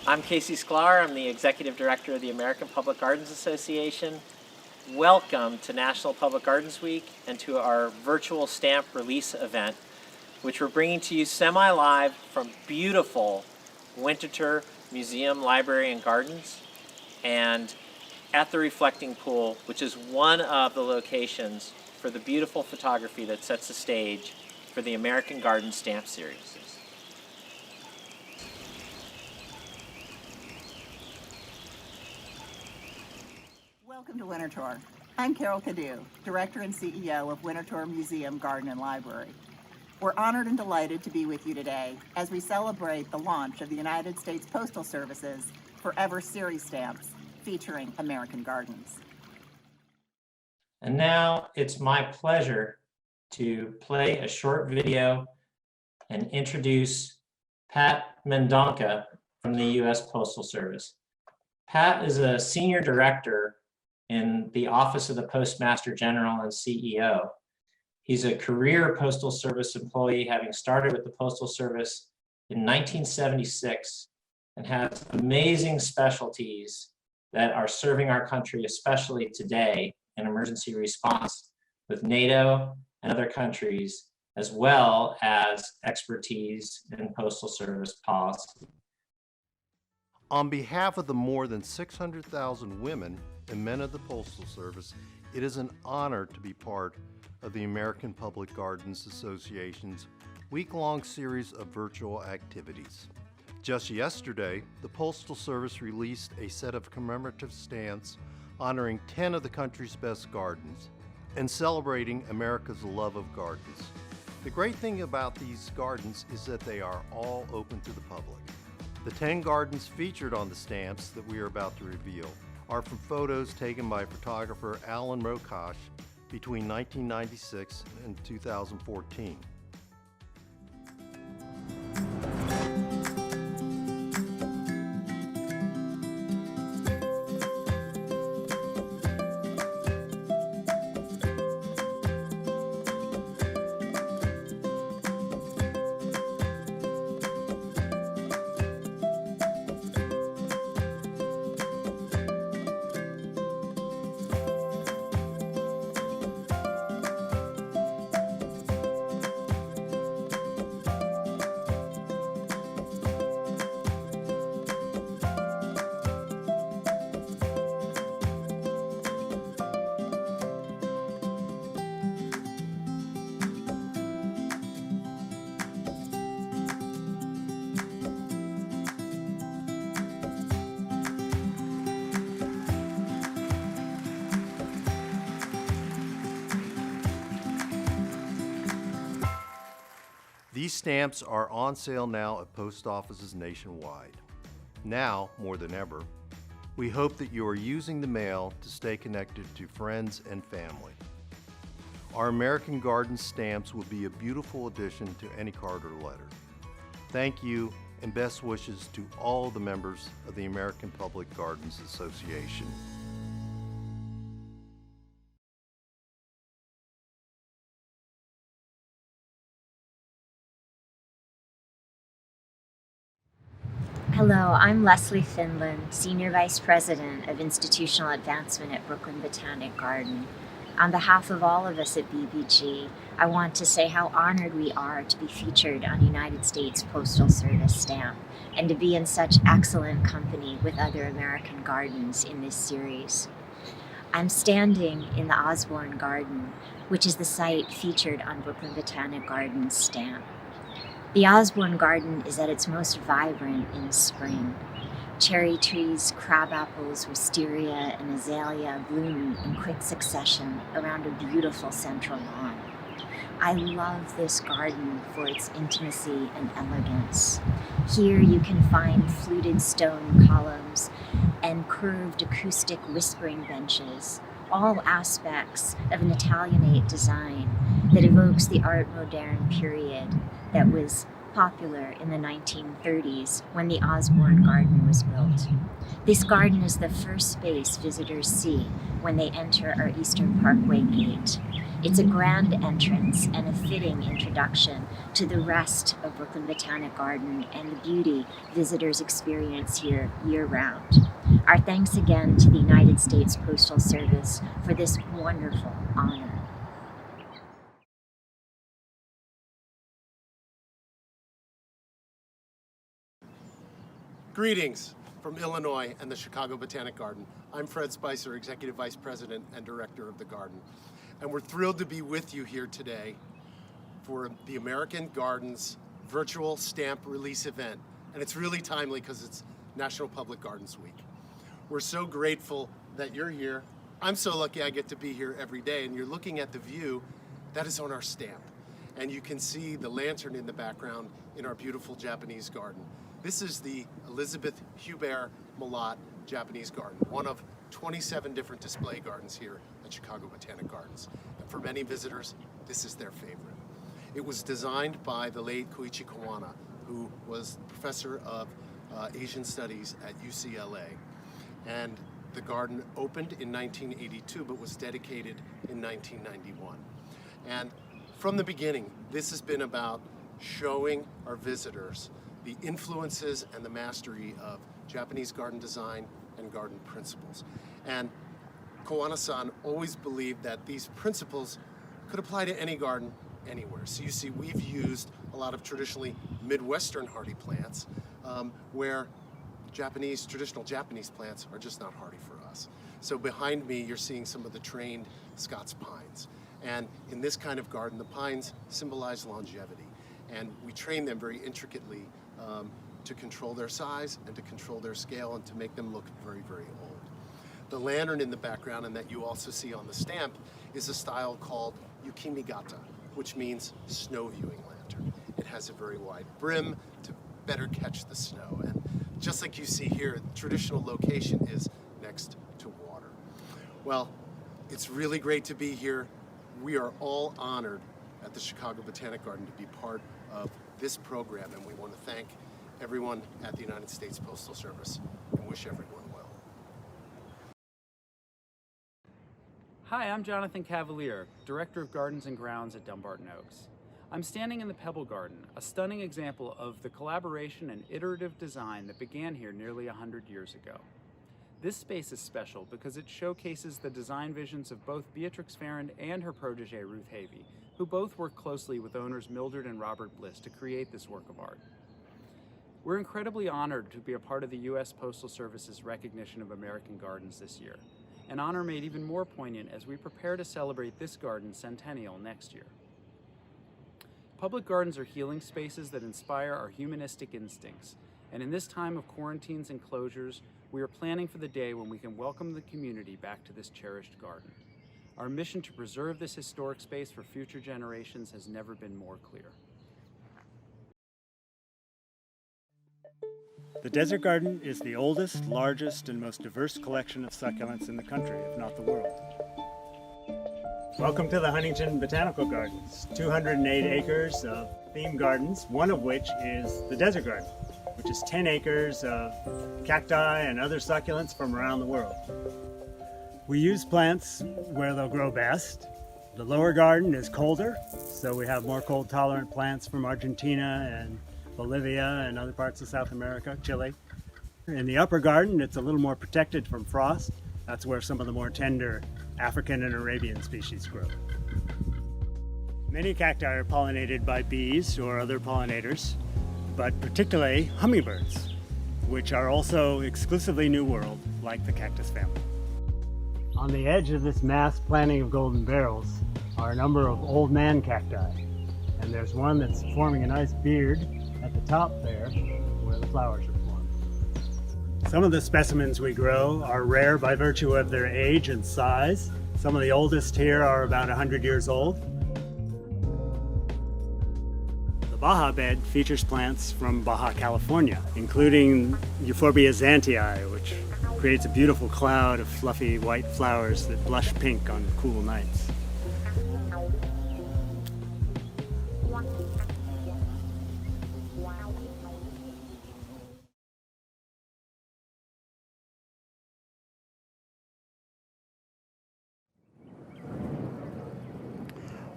I'm Casey Sclar. I'm the Executive Director of the American Public Gardens Association. Welcome to National Public Gardens Week and to our virtual stamp release event, which we're bringing to you semi-live from beautiful Winterthur Museum, Library, and Gardens, and at the Reflecting Pool, which is one of the locations for the beautiful photography that sets the stage for the American Garden Stamp Series. Welcome to Winterthur. I'm Carol Cadieux, Director and CEO of Winterthur Museum, Garden, and Library. We're honored and delighted to be with you today as we celebrate the launch of the United States Postal Service's Forever Series stamps featuring American Gardens. And now it's my pleasure to play a short video and introduce Pat Mendonca from the U.S. Postal Service. Pat is a senior director in the Office of the Postmaster General and CEO. He's a career Postal Service employee, having started with the Postal Service in 1976, and has amazing specialties that are serving our country, especially today in emergency response with NATO and other countries, as well as expertise in Postal Service policy. On behalf of the more than 600,000 women and men of the Postal Service, it is an honor to be part of the American Public Gardens Association's week-long series of virtual activities. Just yesterday, the Postal Service released a set of commemorative stamps honoring 10 of the country's best gardens and celebrating America's love of gardens. The great thing about these gardens is that they are all open to the public. The 10 gardens featured on the stamps that we are about to reveal are from photos taken by photographer Alan Rokosh between 1996 and 2014. These stamps are on sale now at post offices nationwide. Now, more than ever, we hope that you are using the mail to stay connected to friends and family. Our American Garden stamps will be a beautiful addition to any card or letter. Thank you and best wishes to all the members of the American Public Gardens Association. Hello, I'm Leslie Finland, Senior Vice President of Institutional Advancement at Brooklyn Botanic Garden. On behalf of all of us at BBG, I want to say how honored we are to be featured on United States Postal Service stamp and to be in such excellent company with other American gardens in this series. I'm standing in the Osborne Garden, which is the site featured on Brooklyn Botanic Gardens stamp. The Osborne Garden is at its most vibrant in spring. Cherry trees, crabapples, wisteria, and azalea bloom in quick succession around a beautiful central lawn. I love this garden for its intimacy and elegance. Here you can find fluted stone columns and curved acoustic whispering benches, all aspects of an Italianate design that evokes the Art Moderne period that was popular in the 1930s when the Osborne Garden was built. This garden is the first space visitors see when they enter our Eastern Parkway gate. It's a grand entrance and a fitting introduction to the rest of Brooklyn Botanic Garden and the beauty visitors experience here year-round. Our thanks again to the United States Postal Service for this wonderful honor. Greetings from Illinois and the Chicago Botanic Garden. I'm Fred Spicer, Executive Vice President and Director of the garden. And we're thrilled to be with you here today for the American Gardens virtual stamp release event. And it's really timely because it's National Public Gardens Week. We're so grateful that you're here. I'm so lucky I get to be here every day, and you're looking at the view that is on our stamp. And you can see the lantern in the background in our beautiful Japanese garden. This is the Elizabeth Hubert Malott Japanese Garden, one of 27 different display gardens here at Chicago Botanic Gardens. And for many visitors, this is their favorite. It was designed by the late Koichi Kawana, who was professor of Asian Studies at UCLA. And the garden opened in 1982, but was dedicated in 1991. And from the beginning, this has been about showing our visitors the influences and the mastery of Japanese garden design and garden principles. And Kawana-san always believed that these principles could apply to any garden anywhere. So you see, we've used a lot of traditionally Midwestern hardy plants where traditional Japanese plants are just not hardy for us. So behind me, you're seeing some of the trained Scots pines. And in this kind of garden, the pines symbolize longevity. And we train them very intricately to control their size and to control their scale and to make them look very, very old. The lantern in the background, and that you also see on the stamp, is a style called Yukimigata, which means snow viewing lantern. It has a very wide brim to better catch the snow. And just like you see here, the traditional location is next to water. Well, it's really great to be here. We are all honored at the Chicago Botanic Garden to be part of this program, and we want to thank everyone at the United States Postal Service and wish everyone well. Hi, I'm Jonathan Cavalier, Director of Gardens and Grounds at Dumbarton Oaks. I'm standing in the Pebble Garden, a stunning example of the collaboration and iterative design that began here nearly 100 years ago. This space is special because it showcases the design visions of both Beatrix Farrand and her protege Ruth Havey, who both worked closely with owners Mildred and Robert Bliss to create this work of art. We're incredibly honored to be a part of the U.S. Postal Service's recognition of American gardens this year, an honor made even more poignant as we prepare to celebrate this garden's centennial next year. Public gardens are healing spaces that inspire our humanistic instincts, and in this time of quarantines and closures, we are planning for the day when we can welcome the community back to this cherished garden. Our mission to preserve this historic space for future generations has never been more clear. The Desert Garden is the oldest, largest, and most diverse collection of succulents in the country, if not the world. Welcome to the Huntington Botanical Gardens, 208 acres of themed gardens, one of which is the Desert Garden, which is 10 acres of cacti and other succulents from around the world. We use plants where they'll grow best. The lower garden is colder, so we have more cold-tolerant plants from Argentina and Bolivia and other parts of South America, Chile. In the upper garden, it's a little more protected from frost. That's where some of the more tender African and Arabian species grow. Many cacti are pollinated by bees or other pollinators, but particularly hummingbirds, which are also exclusively New World, like the cactus family. On the edge of this mass planting of golden barrels are a number of old man cacti, and there's one that's forming a nice beard at the top there where the flowers are formed. Some of the specimens we grow are rare by virtue of their age and size. Some of the oldest here are about 100 years old. The Baja bed features plants from Baja California, including Euphorbia xantii, which creates a beautiful cloud of fluffy white flowers that blush pink on cool nights.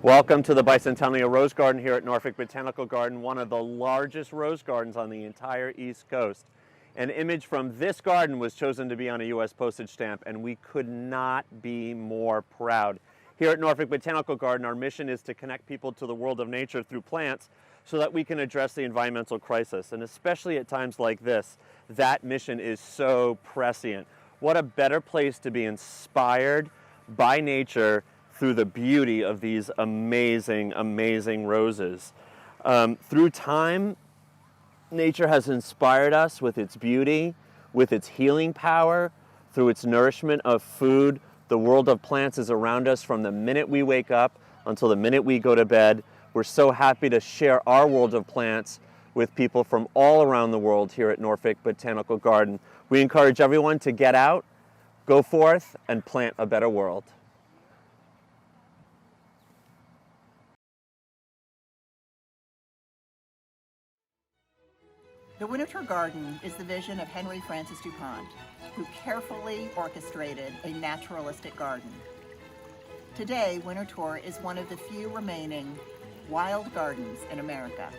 Welcome to the Bicentennial Rose Garden here at Norfolk Botanical Garden, one of the largest rose gardens on the entire East Coast. An image from this garden was chosen to be on a U.S. postage stamp, and we could not be more proud. Here at Norfolk Botanical Garden, our mission is to connect people to the world of nature through plants so that we can address the environmental crisis. And especially at times like this, that mission is so prescient. What a better place to be inspired by nature through the beauty of these amazing, amazing roses. Through time, nature has inspired us with its beauty, with its healing power, through its nourishment of food. The world of plants is around us from the minute we wake up until the minute we go to bed. We're so happy to share our world of plants with people from all around the world here at Norfolk Botanical Garden. We encourage everyone to get out, go forth, and plant a better world. The Winterthur Garden is the vision of Henry Francis DuPont, who carefully orchestrated a naturalistic garden. Today, Winterthur is one of the few remaining wild gardens in America.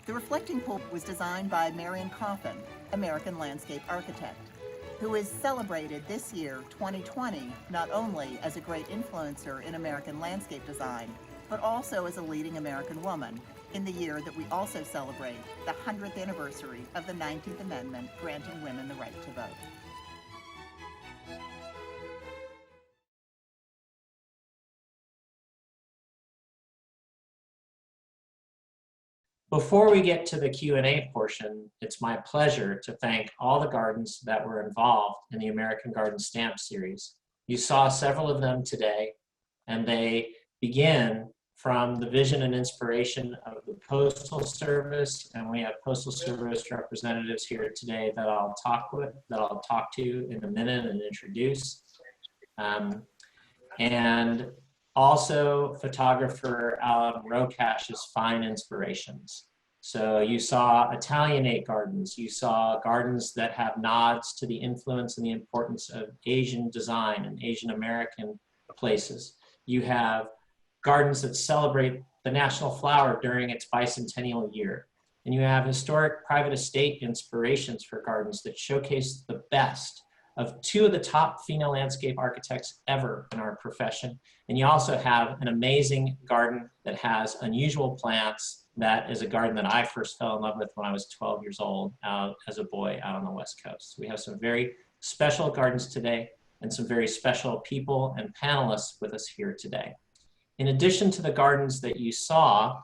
The reflecting pool was designed by Marion Coffin, American landscape architect, who is celebrated this year, 2020, not only as a great influencer in American landscape design, but also as a leading American woman, in the year that we also celebrate the 100th anniversary of the 19th Amendment granting women the right to vote. Before we get to the Q&A portion, it's my pleasure to thank all the gardens that were involved in the American Garden Stamp Series. You saw several of them today, and they begin from the vision and inspiration of the Postal Service, and we have Postal Service representatives here today that I'll talk to in a minute and introduce. And also photographer Alan Rokash's fine inspirations. So you saw Italianate gardens, you saw gardens that have nods to the influence and the importance of Asian design and Asian American places. You have gardens that celebrate the national flower during its bicentennial year. And you have historic private estate inspirations for gardens that showcase the best of two of the top female landscape architects ever in our profession. And you also have an amazing garden that has unusual plants. That is a garden that I first fell in love with when I was 12 years old as a boy out on the West Coast. We have some very special gardens today and some very special people and panelists with us here today. In addition to the gardens that you saw,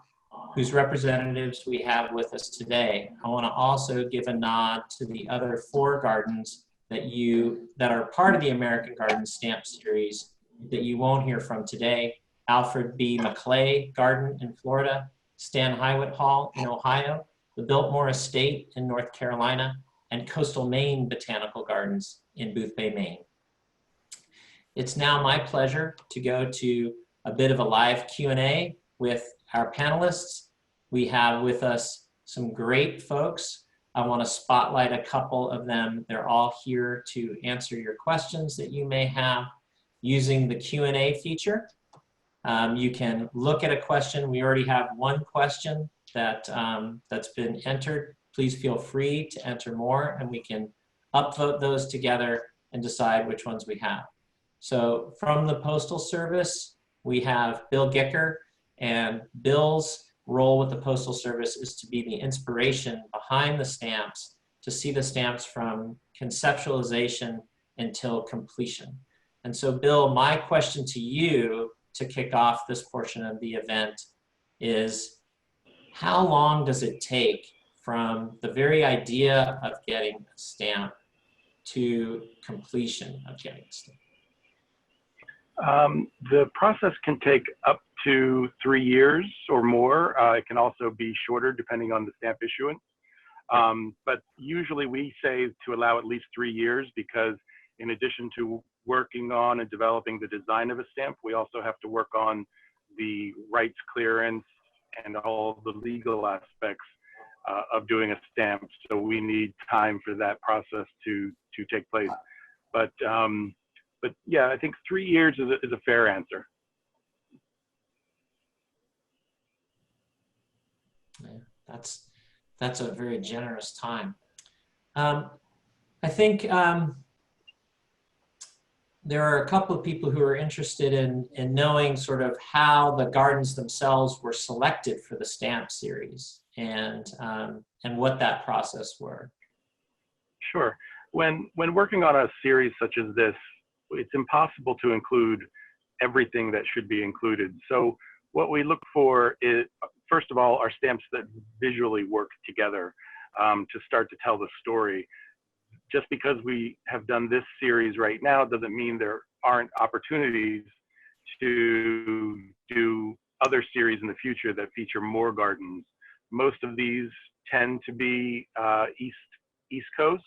whose representatives we have with us today, I want to also give a nod to the other 4 gardens that are part of the American Garden Stamp Series that you won't hear from today. Alfred B. McClay Garden in Florida, Stan Highwood Hall in Ohio, the Biltmore Estate in North Carolina, and Coastal Maine Botanical Gardens in Booth Bay, Maine. It's now my pleasure to go to a bit of a live Q&A with our panelists. We have with us some great folks. I want to spotlight a couple of them. They're all here to answer your questions that you may have using the Q&A feature. You can look at a question. We already have one question that's been entered. Please feel free to enter more, and we can upvote those together and decide which ones we have. So from the Postal Service, we have Bill Gicker, and Bill's role with the Postal Service is to be the inspiration behind the stamps, to see the stamps from conceptualization until completion. And so Bill, my question to you to kick off this portion of the event is, how long does it take from the very idea of getting a stamp to completion of getting a stamp? The process can take up to 3 years or more. It can also be shorter depending on the stamp issuance. But usually we say to allow at least 3 years, because in addition to working on and developing the design of a stamp, we also have to work on the rights clearance and all the legal aspects of doing a stamp. So we need time for that process to take place. But yeah, I think 3 years is a fair answer. That's a very generous time. I think there are a couple of people who are interested in knowing sort of how the gardens themselves were selected for the stamp series and what that process were. Sure. When working on a series such as this, it's impossible to include everything that should be included. So what we look for is, first of all, are stamps that visually work together to start to tell the story. Just because we have done this series right now doesn't mean there aren't opportunities to do other series in the future that feature more gardens. Most of these tend to be East Coast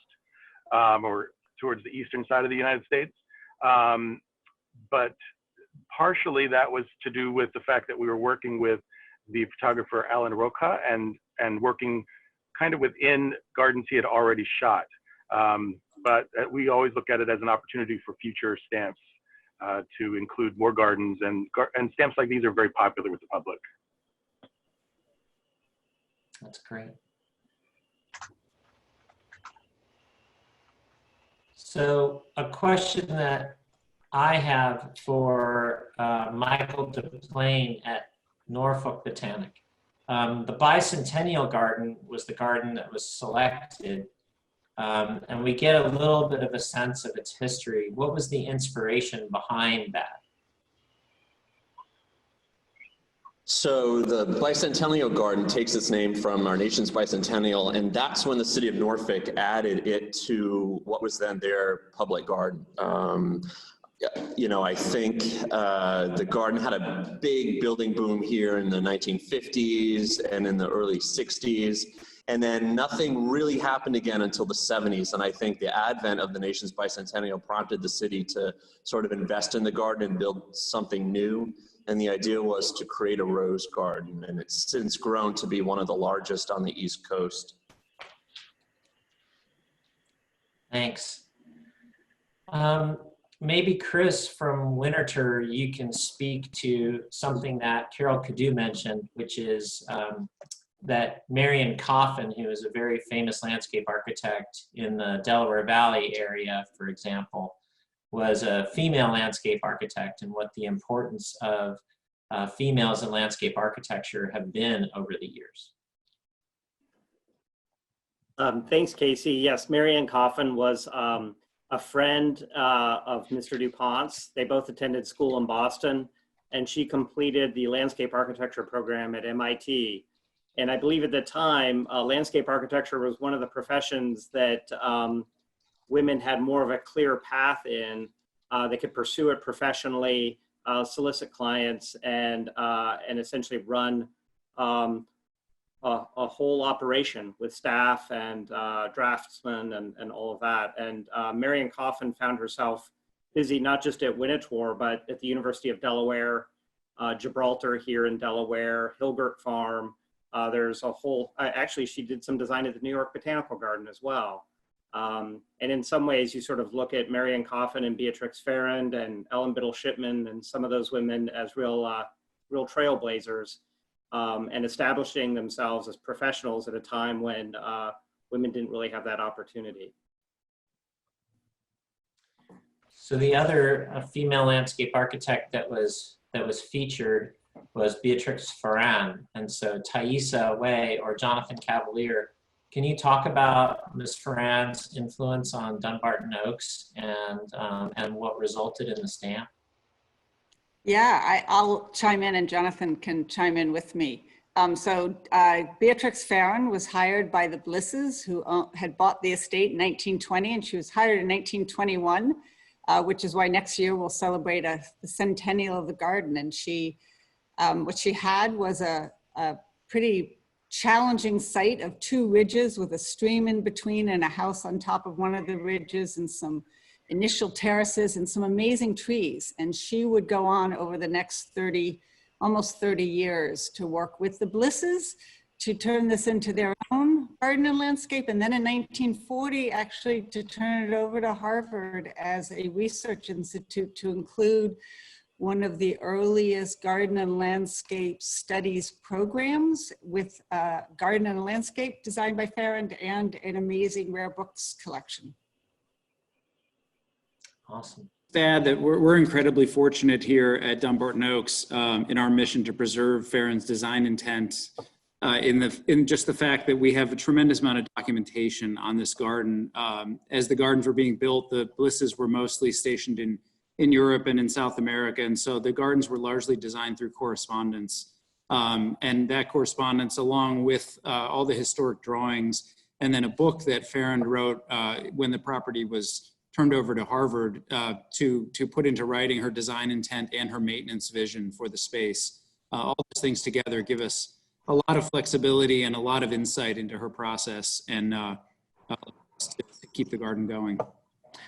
or towards the eastern side of the United States. But partially that was to do with the fact that we were working with the photographer Alan Roca and working kind of within gardens he had already shot. But we always look at it as an opportunity for future stamps to include more gardens, and stamps like these are very popular with the public. That's great. So a question that I have for Michael DePlane at Norfolk Botanic. The Bicentennial Garden was the garden that was selected. And we get a little bit of a sense of its history. What was the inspiration behind that? So the Bicentennial Garden takes its name from our nation's bicentennial, and that's when the city of Norfolk added it to what was then their public garden. You know, I think the garden had a big building boom here in the 1950s and in the early 60s. And then nothing really happened again until the 70s. And I think the advent of the nation's bicentennial prompted the city to sort of invest in the garden and build something new. And the idea was to create a rose garden. And it's since grown to be one of the largest on the East Coast. Thanks. Maybe Chris from Winterthur, you can speak to something that Carol Cadieux mentioned, which is that Marion Coffin, who is a very famous landscape architect in the Delaware Valley area, for example, was a female landscape architect, and what the importance of females in landscape architecture have been over the years. Thanks, Casey. Yes, Marion Coffin was a friend of Mr. DuPont's. They both attended school in Boston, and she completed the landscape architecture program at MIT. And I believe at the time, landscape architecture was one of the professions that women had more of a clear path in. They could pursue it professionally, solicit clients, and essentially run a whole operation with staff and draftsmen and all of that. And Marion Coffin found herself busy not just at Winterthur, but at the University of Delaware, Gibraltar here in Delaware, Hilgert Farm. There's a whole, actually she did some design at the New York Botanical Garden as well. And in some ways you sort of look at Marion Coffin and Beatrix Farrand and Ellen Biddle Shipman and some of those women as real trailblazers and establishing themselves as professionals at a time when women didn't really have that opportunity. So the other female landscape architect that was featured was Beatrix Farrand. And so Thaisa Way or Jonathan Cavalier, can you talk about Ms. Farrand's influence on Dumbarton Oaks and what resulted in the stamp? Yeah, I'll chime in and Jonathan can chime in with me. Beatrix Farrand was hired by the Blisses, who had bought the estate in 1920, and she was hired in 1921, which is why next year we'll celebrate the centennial of the garden. And she, what she had was a pretty challenging site of two ridges with a stream in between and a house on top of one of the ridges and some initial terraces and some amazing trees. And she would go on over the next almost 30 years to work with the Blisses to turn this into their own garden and landscape. And then in 1940, actually to turn it over to Harvard as a research institute to include one of the earliest garden and landscape studies programs with garden and landscape designed by Farron and an amazing rare books collection. Awesome. Add that we're incredibly fortunate here at Dumbarton Oaks in our mission to preserve Farron's design intent in just the fact that we have a tremendous amount of documentation on this garden. As the gardens were being built, the Blisses were mostly stationed in Europe and in South America. And so the gardens were largely designed through correspondence. And that correspondence, along with all the historic drawings, and then a book that Farron wrote when the property was turned over to Harvard to put into writing her design intent and her maintenance vision for the space. All those things together give us a lot of flexibility and a lot of insight into her process and to keep the garden going.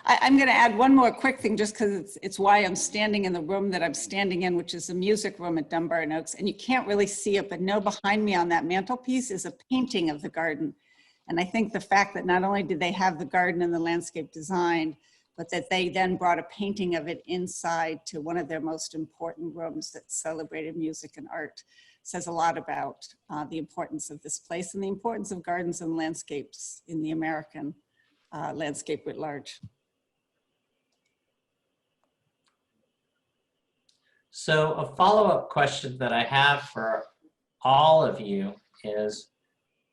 I'm going to add one more quick thing just because it's why I'm standing in the room that I'm standing in, which is the music room at Dumbarton Oaks. And you can't really see it, but no, behind me on that mantelpiece is a painting of the garden. And I think the fact that not only did they have the garden and the landscape designed, but that they then brought a painting of it inside to one of their most important rooms that celebrated music and art says a lot about the importance of this place and the importance of gardens and landscapes in the American landscape writ large. So a follow-up question that I have for all of you is,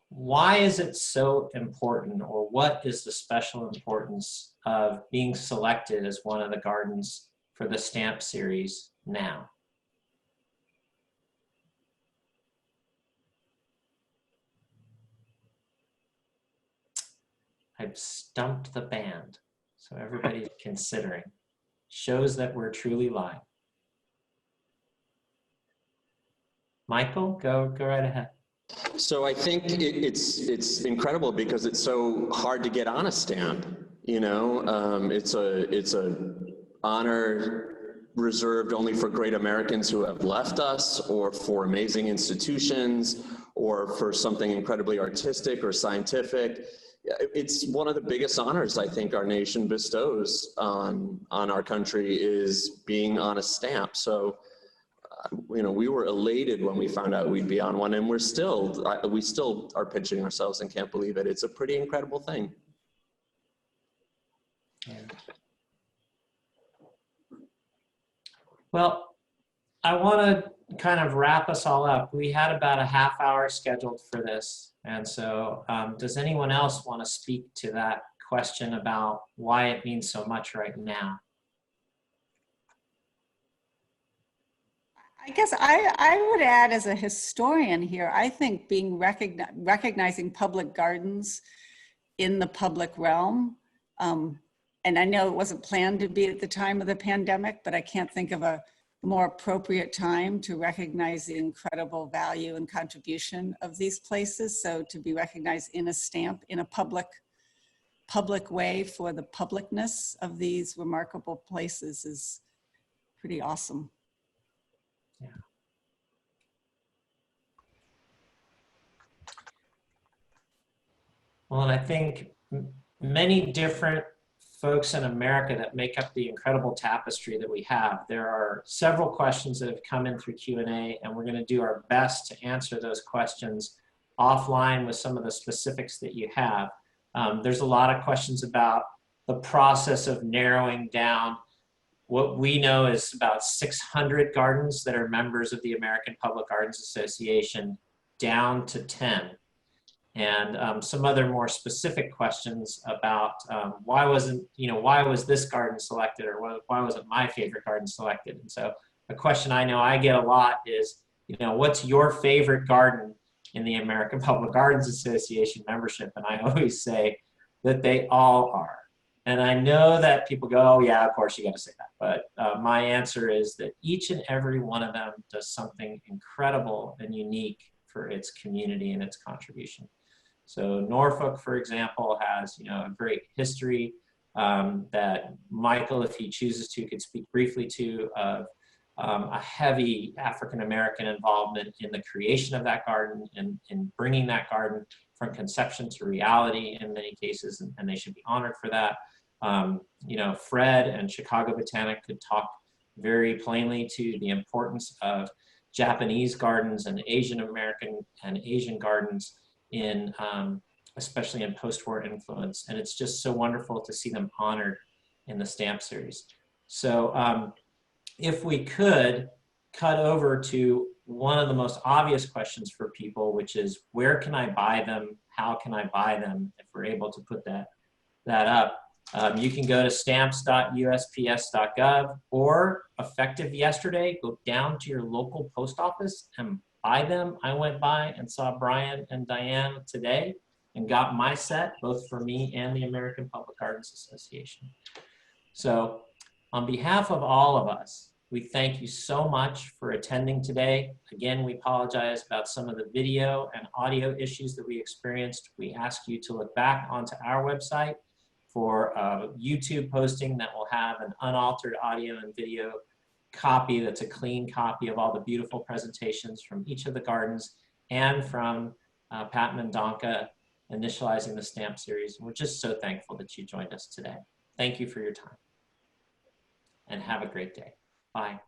why is it so important, or what is the special importance of being selected as one of the gardens for the stamp series now? I've stumped the band, so everybody's considering. Shows that we're truly live. Michael, go right ahead. So I think it's incredible because it's so hard to get on a stamp. You know, it's a honor reserved only for great Americans who have left us, or for amazing institutions, or for something incredibly artistic or scientific. It's one of the biggest honors I think our nation bestows on our country, is being on a stamp. So, you know, we were elated when we found out we'd be on one, and we still are pinching ourselves and can't believe it. It's a pretty incredible thing. Yeah. Well, I want to kind of wrap us all up. We had about a half hour scheduled for this. And so does anyone else want to speak to that question about why it means so much right now? I guess I would add, as a historian here, I think being recognizing public gardens in the public realm, and I know it wasn't planned to be at the time of the pandemic, but I can't think of a more appropriate time to recognize the incredible value and contribution of these places. So to be recognized in a stamp in a public way for the publicness of these remarkable places is pretty awesome. Yeah. Well, and I think many different folks in America that make up the incredible tapestry that we have. There are several questions that have come in through Q&A, and we're going to do our best to answer those questions offline with some of the specifics that you have. There's a lot of questions about the process of narrowing down. What we know is about 600 gardens that are members of the American Public Gardens Association, down to 10. And some other more specific questions about why was this garden selected, or why wasn't my favorite garden selected? And so a question I know I get a lot is, what's your favorite garden in the American Public Gardens Association membership? And I always say that they all are. And I know that people go, oh yeah, of course you got to say that. But my answer is that each and every one of them does something incredible and unique for its community and its contribution. So Norfolk, for example, has a great history that Michael, if he chooses to, could speak briefly to, of a heavy African-American involvement in the creation of that garden and in bringing that garden from conception to reality in many cases, and they should be honored for that. Fred and Chicago Botanic could talk very plainly to the importance of Japanese gardens and Asian American and Asian gardens in especially in post-war influence. And it's just so wonderful to see them honored in the stamp series. So if we could cut over to one of the most obvious questions for people, which is where can I buy them? How can I buy them? If we're able to put that up. You can go to stamps.usps.gov, or effective yesterday, go down to your local post office and buy them. I went by and saw Brian and Diane today and got my set, both for me and the American Public Gardens Association. So on behalf of all of us, we thank you so much for attending today. Again, we apologize about some of the video and audio issues that we experienced. We ask you to look back onto our website for a YouTube posting that will have an unaltered audio and video copy that's a clean copy of all the beautiful presentations from each of the gardens and from Pat Mendonca initializing the stamp series. We're just so thankful that you joined us today. Thank you for your time and have a great day. Bye.